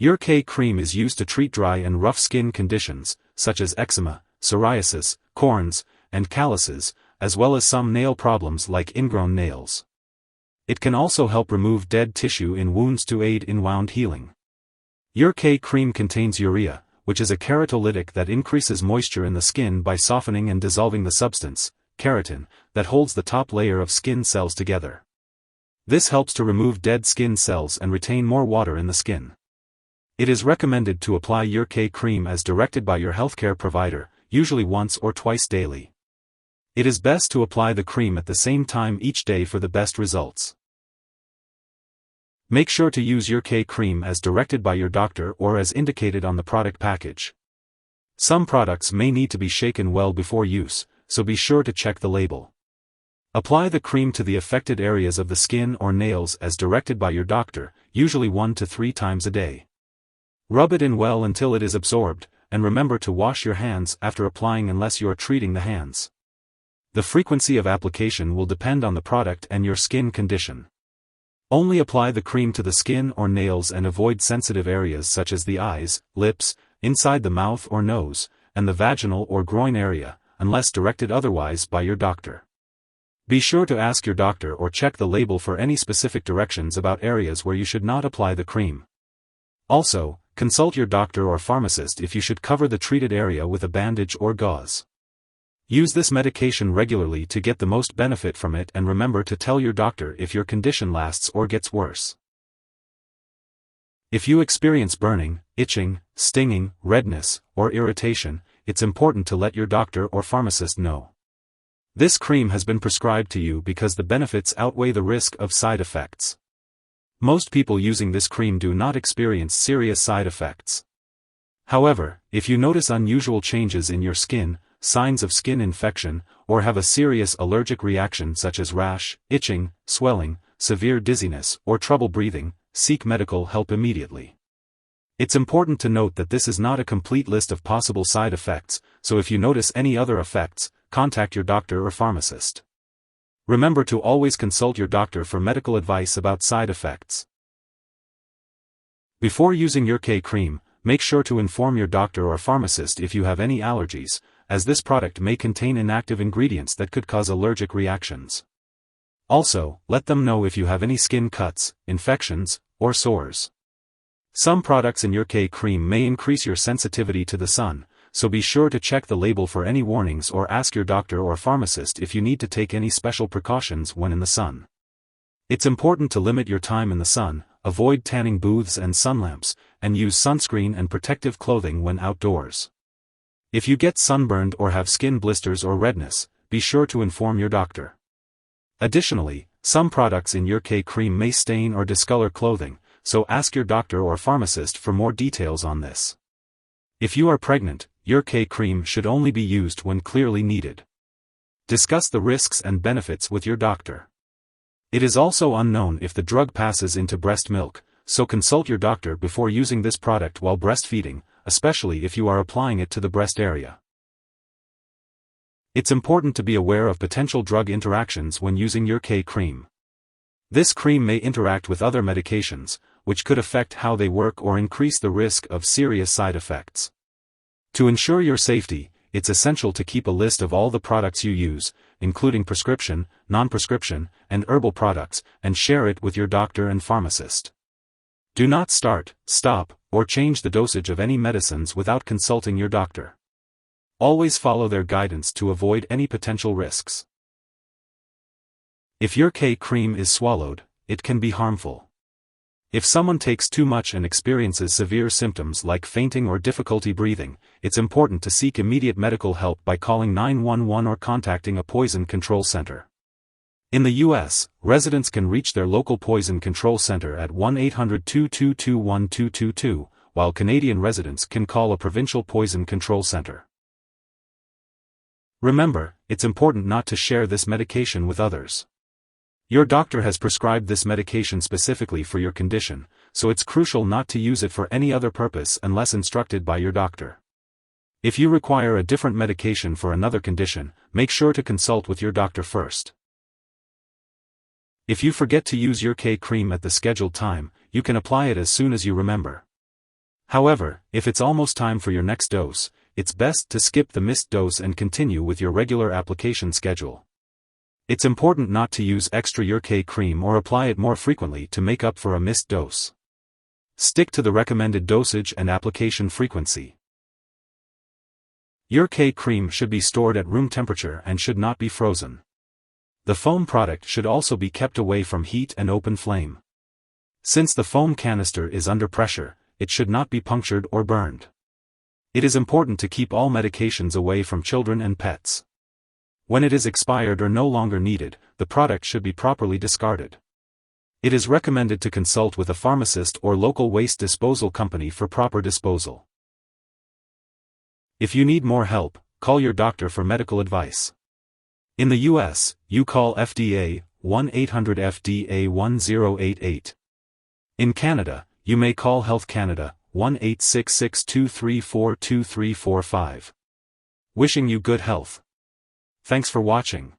Ure-K Cream is used to treat dry and rough skin conditions, such as eczema, psoriasis, corns, and calluses, as well as some nail problems like ingrown nails. It can also help remove dead tissue in wounds to aid in wound healing. Ure-K Cream contains urea, which is a keratolytic that increases moisture in the skin by softening and dissolving the substance, keratin, that holds the top layer of skin cells together. This helps to remove dead skin cells and retain more water in the skin. It is recommended to apply Ure-K Cream as directed by your healthcare provider, usually once or twice daily. It is best to apply the cream at the same time each day for the best results. Make sure to use Ure-K Cream as directed by your doctor or as indicated on the product package. Some products may need to be shaken well before use, so be sure to check the label. Apply the cream to the affected areas of the skin or nails as directed by your doctor, usually 1 to 3 times a day. Rub it in well until it is absorbed, and remember to wash your hands after applying unless you are treating the hands. The frequency of application will depend on the product and your skin condition. Only apply the cream to the skin or nails and avoid sensitive areas such as the eyes, lips, inside the mouth or nose, and the vaginal or groin area, unless directed otherwise by your doctor. Be sure to ask your doctor or check the label for any specific directions about areas where you should not apply the cream. Also, consult your doctor or pharmacist if you should cover the treated area with a bandage or gauze. Use this medication regularly to get the most benefit from it, and remember to tell your doctor if your condition lasts or gets worse. If you experience burning, itching, stinging, redness, or irritation, it's important to let your doctor or pharmacist know. This cream has been prescribed to you because the benefits outweigh the risk of side effects. Most people using this cream do not experience serious side effects. However, if you notice unusual changes in your skin, signs of skin infection, or have a serious allergic reaction such as rash, itching, swelling, severe dizziness, or trouble breathing, seek medical help immediately. It's important to note that this is not a complete list of possible side effects, so if you notice any other effects, contact your doctor or pharmacist. Remember to always consult your doctor for medical advice about side effects. Before using Ure-K Cream, make sure to inform your doctor or pharmacist if you have any allergies, as this product may contain inactive ingredients that could cause allergic reactions. Also, let them know if you have any skin cuts, infections, or sores. Some products in Ure-K Cream may increase your sensitivity to the sun, so be sure to check the label for any warnings or ask your doctor or pharmacist if you need to take any special precautions when in the sun. It's important to limit your time in the sun, avoid tanning booths and sun lamps, and use sunscreen and protective clothing when outdoors. If you get sunburned or have skin blisters or redness, be sure to inform your doctor. Additionally, some products in Ure-K Cream may stain or discolor clothing, so ask your doctor or pharmacist for more details on this. If you are pregnant, Ure-K Cream should only be used when clearly needed. Discuss the risks and benefits with your doctor. It is also unknown if the drug passes into breast milk, so consult your doctor before using this product while breastfeeding, especially if you are applying it to the breast area. It's important to be aware of potential drug interactions when using Ure-K Cream. This cream may interact with other medications, which could affect how they work or increase the risk of serious side effects. To ensure your safety, it's essential to keep a list of all the products you use, including prescription, non-prescription, and herbal products, and share it with your doctor and pharmacist. Do not start, stop, or change the dosage of any medicines without consulting your doctor. Always follow their guidance to avoid any potential risks. If Ure-K Cream is swallowed, it can be harmful. If someone takes too much and experiences severe symptoms like fainting or difficulty breathing, it's important to seek immediate medical help by calling 911 or contacting a poison control center. In the U.S., residents can reach their local poison control center at 1-800-222-1222, while Canadian residents can call a provincial poison control center. Remember, it's important not to share this medication with others. Your doctor has prescribed this medication specifically for your condition, so it's crucial not to use it for any other purpose unless instructed by your doctor. If you require a different medication for another condition, make sure to consult with your doctor first. If you forget to use Ure-K Cream at the scheduled time, you can apply it as soon as you remember. However, if it's almost time for your next dose, it's best to skip the missed dose and continue with your regular application schedule. It's important not to use extra Ure-K cream or apply it more frequently to make up for a missed dose. Stick to the recommended dosage and application frequency. Ure-K cream should be stored at room temperature and should not be frozen. The foam product should also be kept away from heat and open flame. Since the foam canister is under pressure, it should not be punctured or burned. It is important to keep all medications away from children and pets. When it is expired or no longer needed, the product should be properly discarded. It is recommended to consult with a pharmacist or local waste disposal company for proper disposal. If you need more help, call your doctor for medical advice. In the US, you call FDA, 1-800-FDA-1088. In Canada, you may call Health Canada, 1-866-234-2345. Wishing you good health. Thanks for watching.